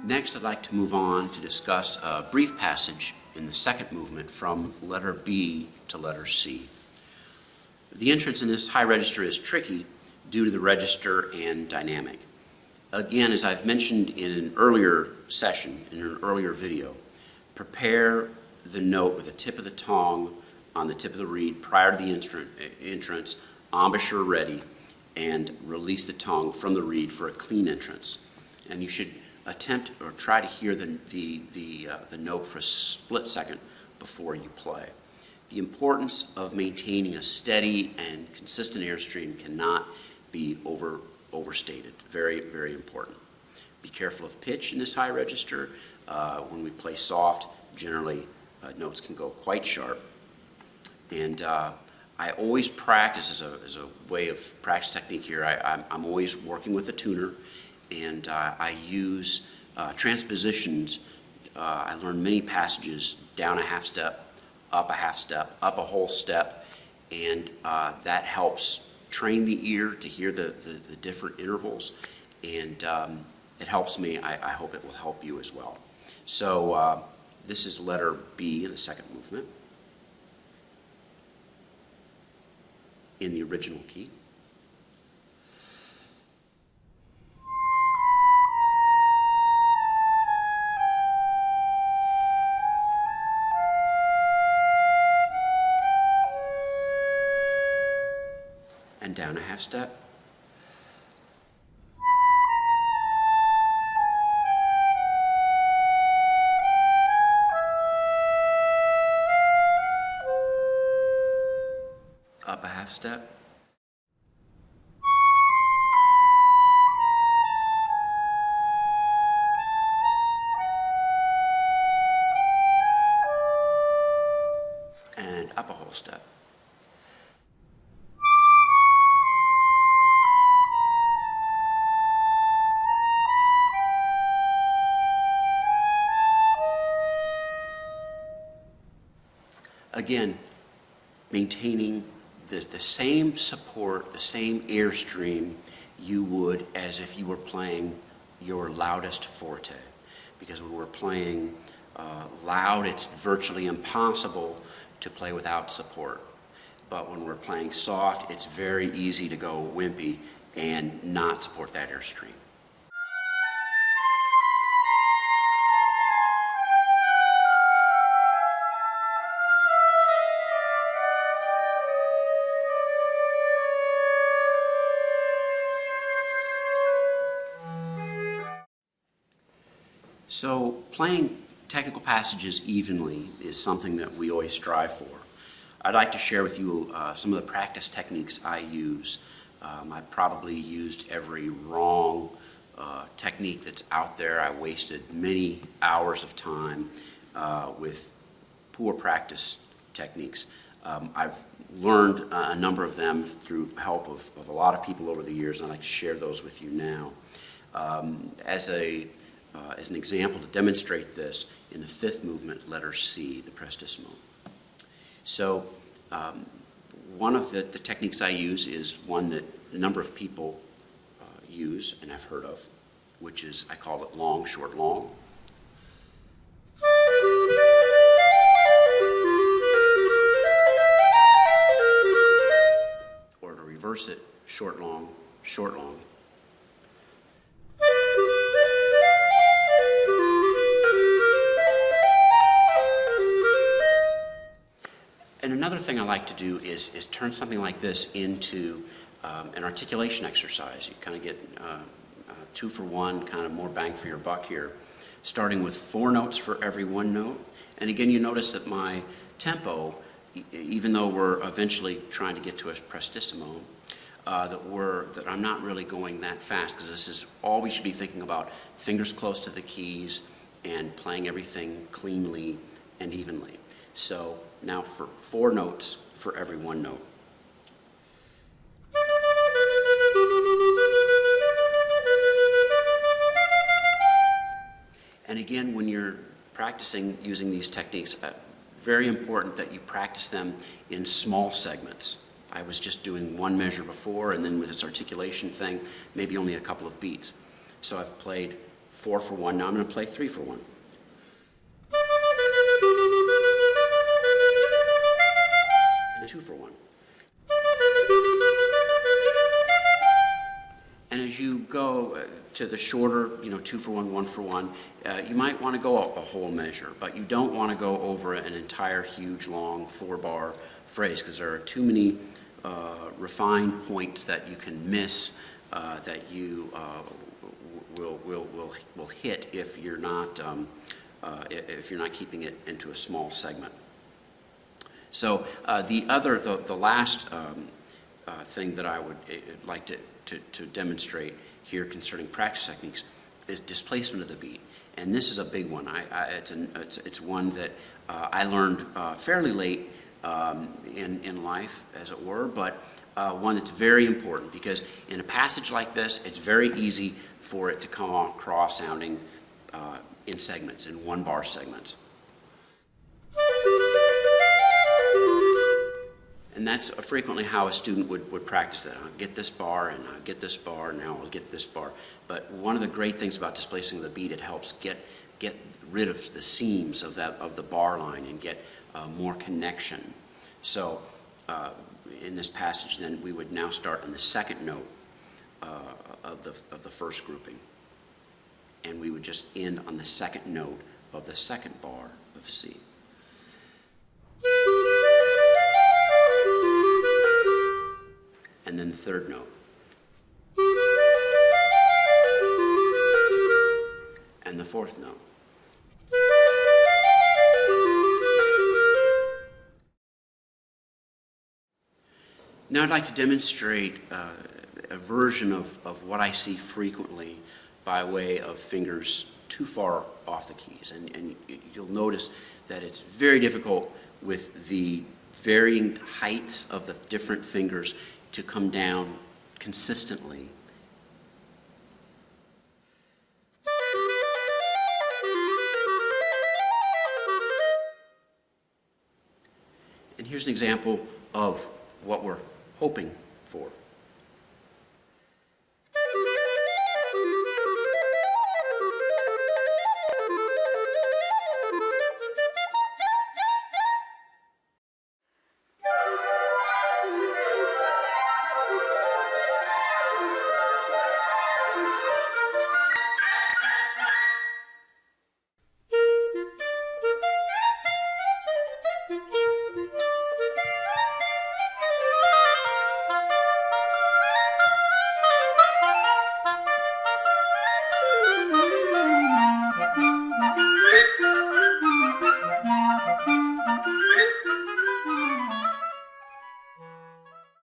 Next, I'd like to move on to discuss a brief passage in the second movement from letter B to letter C. The entrance in this high register is tricky due to the register and dynamic. Again, as I've mentioned in an earlier session, in an earlier video, prepare the note with the tip of the tongue on the tip of the reed prior to the entrance, embouchure ready, and release the tongue from the reed for a clean entrance. And you should attempt or try to hear the note for a split second before you play. The importance of maintaining a steady and consistent airstream cannot be overstated. Very, very important. Be careful of pitch in this high register. When we play soft, generally notes can go quite sharp. And I always practice as a way of practice technique here. I'm always working with a tuner, and I use transpositions. I learn many passages down a half step, up a half step, up a whole step, and that helps train the ear to hear the different intervals, and it helps me. I hope it will help you as well. So this is letter B in the second movement in the original key. And down a half step. Up a half step. And up a whole step. Again, maintaining the same support, the same airstream you would as if you were playing your loudest forte. Because when we're playing loud, it's virtually impossible to play without support. But when we're playing soft, it's very easy to go wimpy and not support that airstream. So playing technical passages evenly is something that we always strive for. I'd like to share with you some of the practice techniques I use. I probably used every wrong technique that's out there. I wasted many hours of time with poor practice techniques. I've learned a number of them through help of a lot of people over the years, and I'd like to share those with you now. As an example to demonstrate this, in the fifth movement, letter C, the prestissimo. So one of the techniques I use is one that a number of people use and have heard of, which is, I call it long, short, long. Or to reverse it, short, long, short, long. And another thing I like to do is turn something like this into an articulation exercise. You kind of get 2 for 1, kind of more bang for your buck here, starting with 4 notes for every 1 note. And again, you notice that my tempo, even though we're eventually trying to get to a prestissimo, that I'm not really going that fast, because this is all we should be thinking about: fingers close to the keys and playing everything cleanly and evenly. So now for 4 notes for every 1 note. And again, when you're practicing using these techniques, very important that you practice them in small segments. I was just doing 1 measure before, and then with this articulation thing, maybe only a couple of beats. So I've played 4 for 1. Now I'm going to play 3 for 1. And 2 for 1. And as you go to the shorter, 2 for 1, 1 for 1, you might want to go a whole measure, but you don't want to go over an entire huge long 4-bar phrase, because there are too many refined points that you can miss that you will hit if you're not keeping it into a small segment. So the last thing that I would like to demonstrate here concerning practice techniques is displacement of the beat, and this is a big one. It's one that I learned fairly late in life, as it were, but one that's very important, because in a passage like this, it's very easy for it to come across sounding in segments, in 1-bar segments. And that's frequently how a student would practice that. I'll get this bar, and I'll get this bar, and now I'll get this bar. But one of the great things about displacing the beat, it helps get rid of the seams of the bar line and get more connection. So in this passage, then, we would now start on the second note of the first grouping. And we would just end on the second note of the second bar of C. And then the third note. And the fourth note. Now I'd like to demonstrate a version of what I see frequently by way of fingers too far off the keys. And you'll notice that it's very difficult with the varying heights of the different fingers to come down consistently. And here's an example of what we're hoping for.